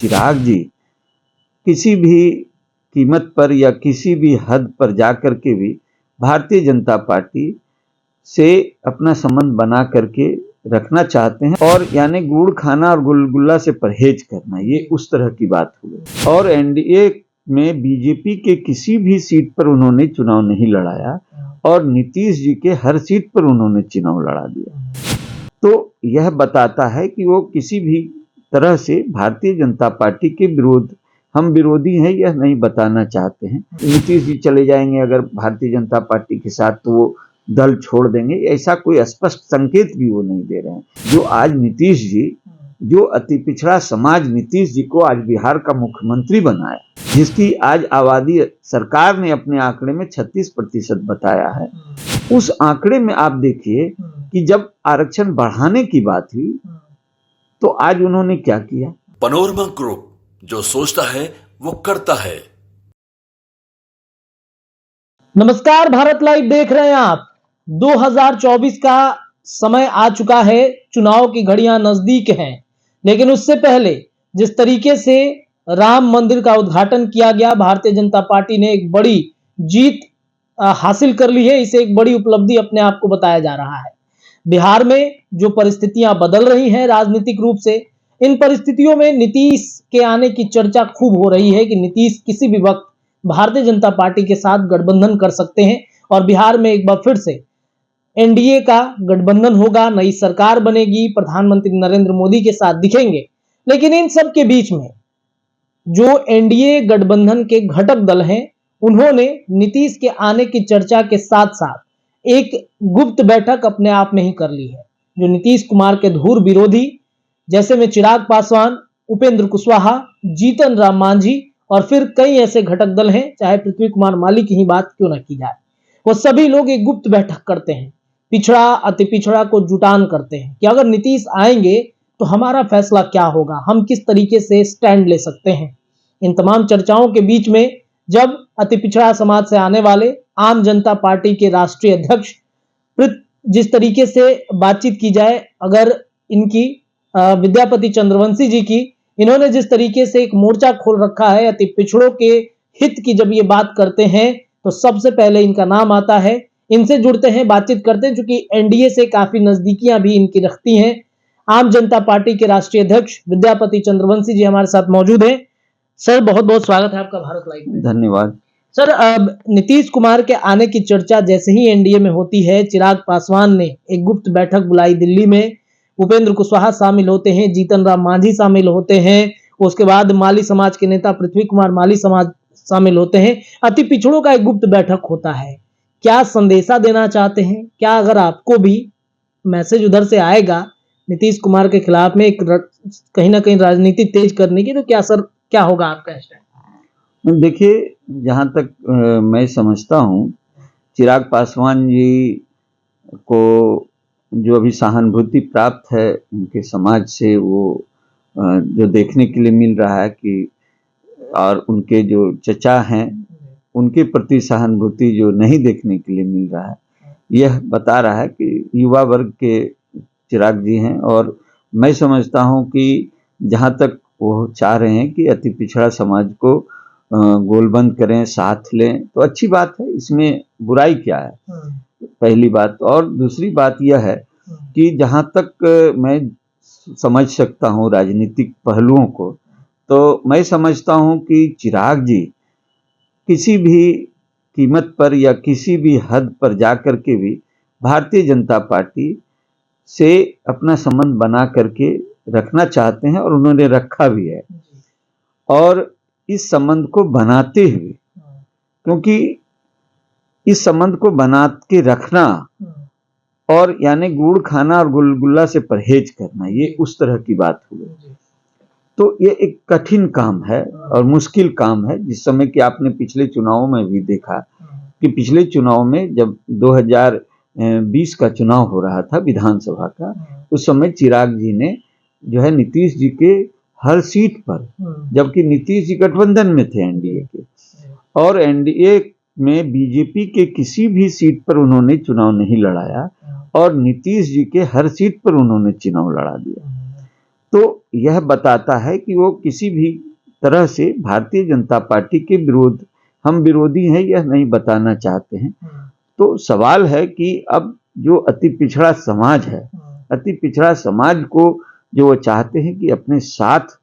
चिराग जी किसी भी कीमत पर या किसी भी हद पर जाकर के भी भारतीय जनता पार्टी से अपना संबंध बना करके रखना चाहते हैं, और यानी गुड़ खाना और गुलगुल्ला से परहेज करना, ये उस तरह की बात हुई। और एनडीए में बीजेपी के किसी भी सीट पर उन्होंने चुनाव नहीं लड़ाया और नीतीश जी के हर सीट पर उन्होंने चुनाव लड़ा दिया। तो यह बताता है कि वो किसी भी तरह से भारतीय जनता पार्टी के विरोध, हम विरोधी हैं यह नहीं बताना चाहते हैं। नीतीश जी चले जाएंगे अगर भारतीय जनता पार्टी के साथ तो वो दल छोड़ देंगे, ऐसा कोई स्पष्ट संकेत भी वो नहीं दे रहे हैं। जो आज नीतीश जी, जो अति पिछड़ा समाज नीतीश जी को आज बिहार का मुख्यमंत्री बनाया, जिसकी आज आबादी सरकार ने अपने आंकड़े में 36% बताया है, उस आंकड़े में आप देखिए कि जब आरक्षण बढ़ाने की बात हुई तो आज उन्होंने क्या किया। पनोरमा ग्रुप, जो सोचता है वो करता है। नमस्कार, भारत लाइव देख रहे हैं आप। 2024 का समय आ चुका है, चुनाव की घड़ियां नजदीक हैं, लेकिन उससे पहले जिस तरीके से राम मंदिर का उद्घाटन किया गया, भारतीय जनता पार्टी ने एक बड़ी जीत हासिल कर ली है। इसे एक बड़ी उपलब्धि अपने आप को बताया जा रहा है। बिहार में जो परिस्थितियां बदल रही हैं राजनीतिक रूप से, इन परिस्थितियों में नीतीश के आने की चर्चा खूब हो रही है कि नीतीश किसी भी वक्त भारतीय जनता पार्टी के साथ गठबंधन कर सकते हैं और बिहार में एक बार फिर से एनडीए का गठबंधन होगा, नई सरकार बनेगी, प्रधानमंत्री नरेंद्र मोदी के साथ दिखेंगे। लेकिन इन सब के बीच में जो एनडीए गठबंधन के घटक दल हैं, उन्होंने नीतीश के आने की चर्चा के साथ साथ एक गुप्त बैठक अपने आप में ही कर ली है। जो नीतीश कुमार के धुर विरोधी, जैसे में चिराग पासवान, उपेंद्र कुशवाहा, जीतन राम मांझी और फिर कई ऐसे घटक दल हैं, चाहे पृथ्वी कुमार माली की ही बात क्यों न की जाए, वो सभी लोग एक गुप्त बैठक करते हैं, पिछड़ा अति पिछड़ा को जुटान करते हैं कि अगर नीतीश आएंगे तो हमारा फैसला क्या होगा, हम किस तरीके से स्टैंड ले सकते हैं। इन तमाम चर्चाओं के बीच में जब अति पिछड़ा समाज से आने वाले आम जनता पार्टी के राष्ट्रीय अध्यक्ष जिस तरीके से बातचीत की जाए, अगर इनकी विद्यापति चंद्रवंशी जी की, इन्होंने जिस तरीके से एक मोर्चा खोल रखा है अति पिछड़ों के हित की, जब ये बात करते हैं तो सबसे पहले इनका नाम आता है। इनसे जुड़ते हैं, बातचीत करते हैं, क्योंकि एनडीए से काफी नजदीकियां भी इनकी रखती हैं। आम जनता पार्टी के राष्ट्रीय अध्यक्ष विद्यापति चंद्रवंशी जी हमारे साथ मौजूद हैं। सर, बहुत बहुत स्वागत है आपका भारत लाइव में। धन्यवाद सर, अब नीतीश कुमार के आने की चर्चा जैसे ही एनडीए में होती है, चिराग पासवान ने एक गुप्त बैठक बुलाई दिल्ली में, उपेंद्र कुशवाहा शामिल होते हैं, जीतन राम मांझी शामिल होते हैं, उसके बाद माली समाज के नेता पृथ्वी कुमार माली समाज शामिल होते हैं, अति पिछड़ों का एक गुप्त बैठक होता है। क्या संदेशा देना चाहते हैं? क्या अगर आपको भी मैसेज उधर से आएगा नीतीश कुमार के खिलाफ में कहीं ना कहीं राजनीति तेज करने की, तो क्या सर, क्या होगा आपका स्टैंड? देखिए, जहाँ तक मैं समझता हूँ, चिराग पासवान जी को जो अभी सहानुभूति प्राप्त है उनके समाज से, वो जो देखने के लिए मिल रहा है कि, और उनके जो चचा हैं उनके प्रति सहानुभूति जो नहीं देखने के लिए मिल रहा है, यह बता रहा है कि युवा वर्ग के चिराग जी हैं। और मैं समझता हूँ कि जहाँ तक वो चाह रहे हैं कि अति पिछड़ा समाज को गोलबंद करें, साथ लें, तो अच्छी बात है, इसमें बुराई क्या है, पहली बात। और दूसरी बात यह है कि जहाँ तक मैं समझ सकता हूँ राजनीतिक पहलुओं को, तो मैं समझता हूँ कि चिराग जी किसी भी कीमत पर या किसी भी हद पर जाकर के भी भारतीय जनता पार्टी से अपना संबंध बना करके रखना चाहते हैं, और उन्होंने रखा भी है। और इस संबंध को बनाते हुए, क्योंकि इस संबंध को बना के रखना और यानी गुड़ खाना और गुलगुल्ला से परहेज करना, ये उस तरह की बात हुई। तो ये एक कठिन काम है और मुश्किल काम है, जिस समय कि आपने पिछले चुनावों में भी देखा कि पिछले चुनाव में जब 2020 का चुनाव हो रहा था विधानसभा का, उस समय चिराग जी ने जो है नीतीश जी के हर सीट पर, जबकि नीतीश जी गठबंधन में थे एनडीए के, और एनडीए में बीजेपी के किसी भी सीट पर उन्होंने चुनाव नहीं लड़ाया और नीतीश जी के हर सीट पर उन्होंने चुनाव लड़ा दिया। तो यह बताता है कि वो किसी भी तरह से भारतीय जनता पार्टी के विरोध, हम विरोधी हैं, यह नहीं बताना चाहते हैं। तो सवाल है कि अब जो अति पिछड़ा समाज है, अति पिछड़ा समाज को जो वो चाहते हैं कि अपने साथ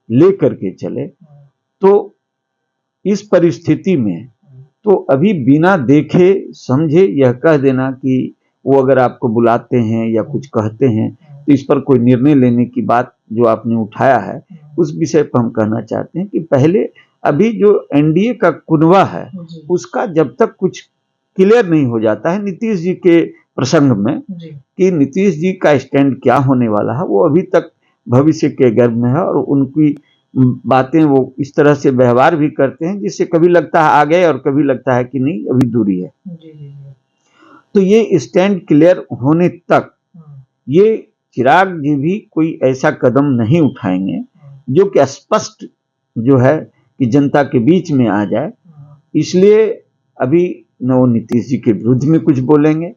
ले करके चले, तो इस परिस्थिति में तो अभी बिना देखे समझे यह कह देना कि वो अगर आपको बुलाते हैं या कुछ कहते हैं तो इस पर कोई निर्णय लेने की बात जो आपने उठाया है, उस विषय पर हम कहना चाहते हैं कि पहले अभी जो एनडीए का कुनबा है उसका जब तक कुछ क्लियर नहीं हो जाता है नीतीश जी के प्रसंग में कि नीतीश जी का स्टैंड क्या होने वाला है, वो अभी तक भविष्य के गर्भ में है और उनकी बातें वो इस तरह से व्यवहार भी करते हैं जिससे कभी लगता है आ गए और कभी लगता है कि नहीं अभी दूरी है। तो ये स्टैंड क्लियर होने तक ये चिराग जी भी कोई ऐसा कदम नहीं उठाएंगे जो कि स्पष्ट जो है कि जनता के बीच में आ जाए। इसलिए अभी न वो नीतीश जी के विरुद्ध में कुछ बोलेंगे,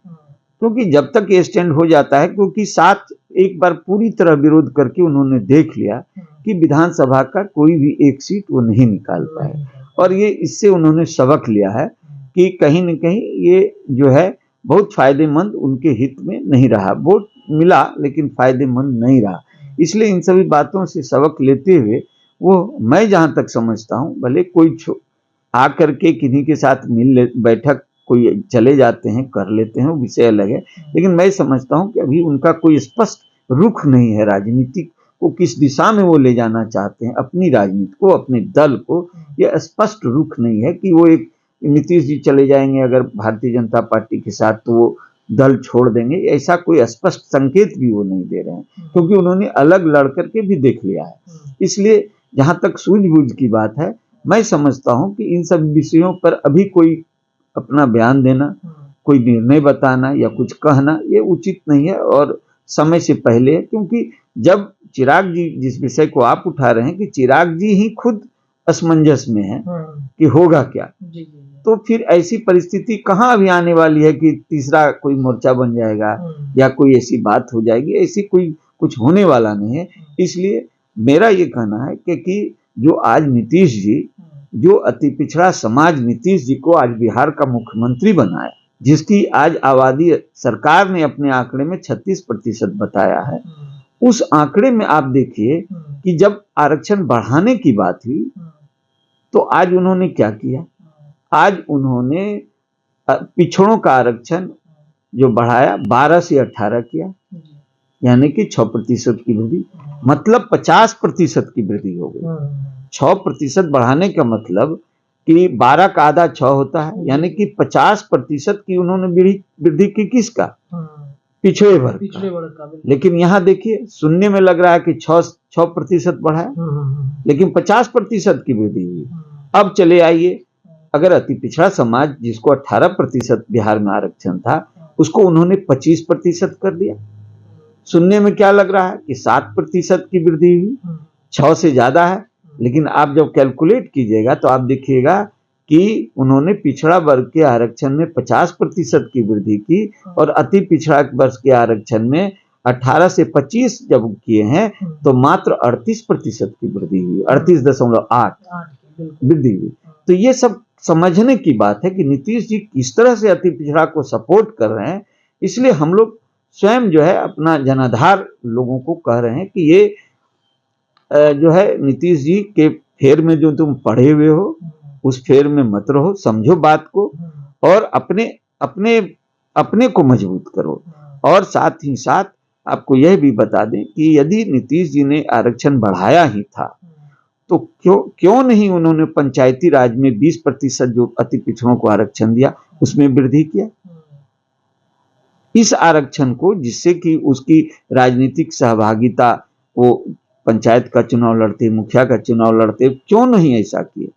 क्योंकि जब तक ये स्टैंड हो जाता है, क्योंकि साथ एक बार पूरी तरह विरोध करके उन्होंने देख लिया कि विधानसभा का कोई भी एक सीट वो नहीं निकाल पाए, और ये इससे उन्होंने सबक लिया है कि कहीं न कहीं ये जो है बहुत फायदेमंद उनके हित में नहीं रहा। वोट मिला लेकिन फायदेमंद नहीं रहा। इसलिए इन सभी बातों से सबक लेते हुए वो, मैं जहां तक समझता हूं, भले कोई आकर के किन्हीं के साथ बैठक कोई चले जाते हैं, कर लेते हैं, वो विषय अलग है, लेकिन मैं समझता हूं कि अभी उनका कोई स्पष्ट रुख नहीं है। राजनीति को किस दिशा में वो ले जाना चाहते हैं, अपनी राजनीति को, अपने दल को, यह स्पष्ट रुख नहीं है कि वो एक नीतीश जी चले जाएंगे अगर भारतीय जनता पार्टी के साथ तो वो दल छोड़ देंगे, ऐसा कोई स्पष्ट संकेत भी वो नहीं दे रहे हैं, क्योंकि उन्होंने अलग लड़ करके भी देख लिया है। इसलिए जहां तक सूझबूझ की बात है, मैं समझता हूं कि इन सब विषयों पर अभी कोई अपना बयान देना, कोई निर्णय बताना या कुछ कहना ये उचित नहीं है और समय से पहले है। क्योंकि जब चिराग जी, जिस विषय को आप उठा रहे हैं कि चिराग जी ही खुद असमंजस में है कि होगा क्या, तो फिर ऐसी परिस्थिति कहां अभी आने वाली है कि तीसरा कोई मोर्चा बन जाएगा या कोई ऐसी बात हो जाएगी, ऐसी कोई कुछ होने वाला नहीं है। इसलिए मेरा ये कहना है कि जो आज नीतीश जी, जो अति पिछड़ा समाज नीतीश जी को आज बिहार का मुख्यमंत्री बनाया, जिसकी आज आबादी सरकार ने अपने आंकड़े में 36% बताया है, उस आंकड़े में आप देखिए कि जब आरक्षण बढ़ाने की बात हुई तो आज उन्होंने क्या किया, आज उन्होंने पिछड़ों का आरक्षण जो बढ़ाया 12 से 18 किया, यानी कि 6% की वृद्धि, मतलब 50% की वृद्धि हो गई। 6% बढ़ाने का मतलब कि 12 का आधा 6 होता है, यानी कि 50% की उन्होंने वृद्धि की, किसका, पिछड़े वर्ग का। लेकिन यहाँ देखिए सुनने में लग रहा है कि 6% बढ़ा है, लेकिन 50% की वृद्धि हुई। अब चले आइए, अगर अति पिछड़ा समाज जिसको 18% बिहार में आरक्षण था, उसको उन्होंने 25% कर दिया। सुनने में क्या लग रहा है कि 7% की वृद्धि हुई, 6 से ज्यादा है, लेकिन आप जब कैलकुलेट कीजिएगा तो आप देखिएगा कि उन्होंने पिछड़ा वर्ग के आरक्षण में 50% की वृद्धि की और अति पिछड़ा वर्ग के आरक्षण में 18 से 25 जब किए हैं तो मात्र 38% की वृद्धि हुई, 38.8 वृद्धि हुई। तो ये सब समझने की बात है कि नीतीश जी किस तरह से अति पिछड़ा को सपोर्ट कर रहे हैं। इसलिए हम लोग स्वयं जो है अपना जनाधार लोगों को कह रहे हैं कि ये जो है नीतीश जी के फेर में जो तुम पढ़े हुए हो उस फेर में मत रहो, समझो बात को और अपने अपने अपने को मजबूत करो। और साथ ही साथ आपको यह भी बता दें कि यदि नीतीश जी ने आरक्षण बढ़ाया ही था तो क्यों नहीं उन्होंने पंचायती राज में 20% जो अति पिछड़ों को आरक्षण दिया उसमें वृद्धि किया, इस आरक्षण को, जिससे कि उसकी राजनीतिक सहभागिता, वो पंचायत का चुनाव लड़ते, मुखिया का चुनाव लड़ते, क्यों नहीं ऐसा किए।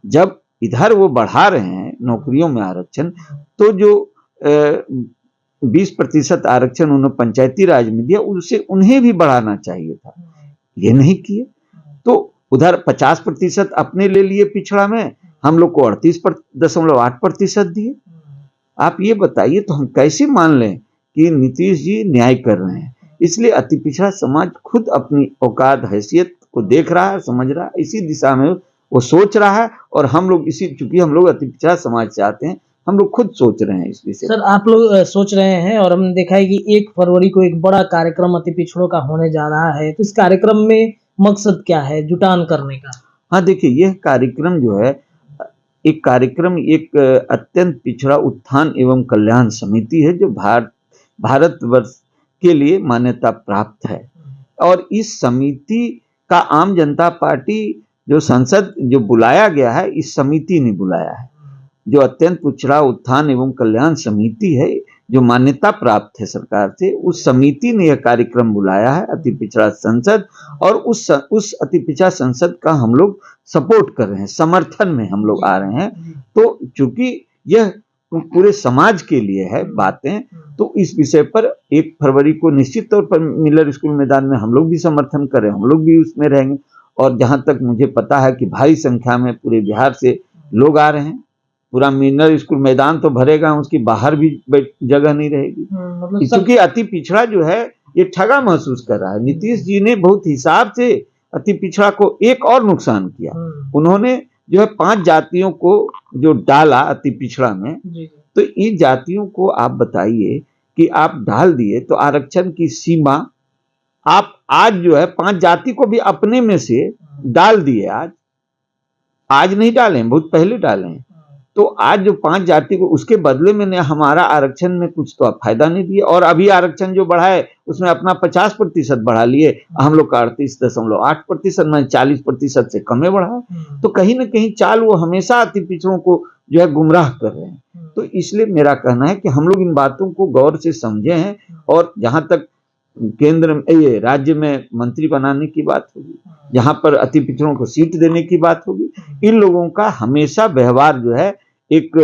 जब इधर वो बढ़ा रहे हैं नौकरियों में आरक्षण, तो जो 20% आरक्षण उन्होंने पंचायती राज में दिया उससे उन्हें भी बढ़ाना चाहिए था, ये नहीं किए। तो उधर 50% अपने ले लिए पिछड़ा में, हम लोग को 38.8% दिए। आप ये बताइए तो हम कैसे मान लें कि नीतीश जी न्याय कर रहे हैं। इसलिए अति पिछड़ा समाज खुद अपनी औकात हैसियत को देख रहा है, समझ रहा है, इसी दिशा में वो सोच रहा है। और हम लोग चूंकि हम लोग अति पिछड़ा समाज से आते हैं, हम लोग खुद सोच रहे हैं इस विषय। सर, आप लोग सोच रहे हैं और हमने देखा है कि 1 फरवरी को एक बड़ा कार्यक्रम अति पिछड़ों का होने जा रहा है, तो इस कार्यक्रम में मकसद क्या है जुटान करने का? हाँ देखिए, यह कार्यक्रम जो है एक अत्यंत पिछड़ा उत्थान एवं कल्याण समिति है जो भारतवर्ष के लिए मान्यता प्राप्त है। और इस समिति का आम जनता पार्टी जो संसद जो बुलाया गया है, इस समिति ने बुलाया है। जो अत्यंत पिछड़ा उत्थान एवं कल्याण समिति है जो मान्यता प्राप्त है सरकार से, उस समिति ने यह कार्यक्रम बुलाया है, अति पिछड़ा संसद। और उस अति पिछड़ा संसद का हम लोग सपोर्ट कर रहे हैं, समर्थन में हम लोग आ रहे हैं। तो चूंकि यह पूरे समाज के लिए है बातें, तो इस विषय पर 1 फरवरी को निश्चित तौर पर मिलर स्कूल मैदान में हम लोग भी समर्थन करें, हम लोग भी उसमें रहेंगे। और जहां तक मुझे पता है कि भारी संख्या में पूरे बिहार से लोग आ रहे हैं, पूरा मिलर स्कूल मैदान तो भरेगा, उसकी बाहर भी जगह नहीं रहेगी। मतलब क्योंकि अति पिछड़ा जो है ये ठगा महसूस कर रहा है। नीतीश जी ने बहुत हिसाब से अति पिछड़ा को एक और नुकसान किया। उन्होंने जो है 5 जातियों को जो डाला अति पिछड़ा में, तो इन जातियों को आप बताइए कि आप डाल दिए तो आरक्षण की सीमा आप आज जो है 5 जाति को भी अपने में से डाल दिए। आज नहीं डाले, बहुत पहले डाले हैं। तो आज जो 5 जाति को, उसके बदले में हमारा आरक्षण में कुछ तो फायदा नहीं दिया। और अभी आरक्षण जो बढ़ा है उसमें अपना 50% बढ़ा लिए, हम लोग का 38.8%, में 40% से कम बढ़ा है। तो कहीं ना कहीं चाल वो हमेशा अति पिछड़ों को जो है गुमराह कर रहे हैं। तो इसलिए मेरा कहना है कि हम लोग इन बातों को गौर से समझे हैं। और जहां तक केंद्र में ये राज्य में मंत्री बनाने की बात होगी, जहां पर अति पिछड़ों को सीट देने की बात होगी, इन लोगों का हमेशा व्यवहार जो है एक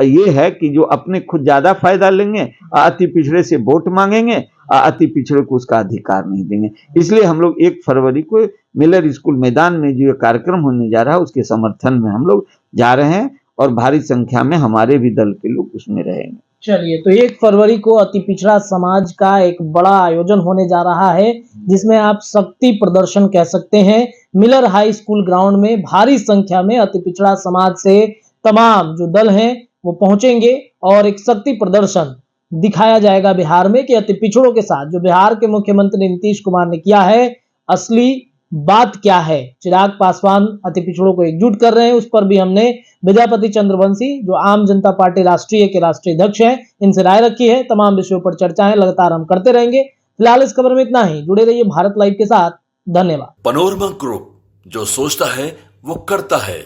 ये है कि जो अपने खुद ज्यादा फायदा लेंगे, अति पिछड़े से वोट मांगेंगे, अति पिछड़े को उसका अधिकार नहीं देंगे। इसलिए हम लोग 1 फरवरी को मिलर स्कूल मैदान में जो कार्यक्रम होने जा रहा है उसके समर्थन में हम लोग जा रहे हैं और भारी संख्या में हमारे भी दल के लोग उसमें रहेंगे। चलिए, तो 1 फरवरी को अति पिछड़ा समाज का एक बड़ा आयोजन होने जा रहा है, जिसमें आप शक्ति प्रदर्शन कह सकते हैं। मिलर हाई स्कूल ग्राउंड में भारी संख्या में अति पिछड़ा समाज से तमाम जो दल हैं वो पहुंचेंगे और एक शक्ति प्रदर्शन दिखाया जाएगा बिहार में कि अति पिछड़ों के साथ जो बिहार के मुख्यमंत्री नीतीश कुमार ने किया है, असली बात क्या है। चिराग पासवान अति पिछड़ों को एकजुट कर रहे हैं, उस पर भी हमने विद्यापति चंद्रवंशी जो आम जनता पार्टी राष्ट्रीय के राष्ट्रीय अध्यक्ष हैं, इनसे राय रखी है। तमाम विषयों पर चर्चाएं लगातार हम करते रहेंगे। फिलहाल इस खबर में इतना ही। जुड़े रहिए भारत लाइव के साथ। धन्यवाद। पनोरमा ग्रुप, जो सोचता है वो करता है।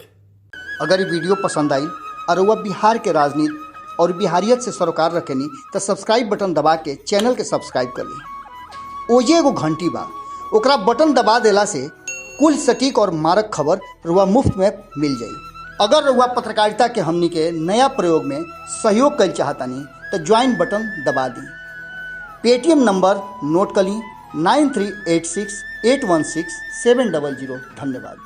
अगर ये वीडियो पसंद आई और वह बिहार के राजनीति और बिहारियत से सरोकार रखेनी तो सब्सक्राइब बटन दबा के चैनल के सब्सक्राइब कर ली। ओजे एगो घंटी बा, ओकरा बटन दबा देला से कुल सटीक और मारक खबर रुआ मुफ्त में मिल जाई। अगर रुआ पत्रकारिता के हमनी के नया प्रयोग में सहयोग कर चाहतानी तो ज्वाइन बटन दबा दी। पेटीएम नंबर नोट कर ली 9386816700। धन्यवाद।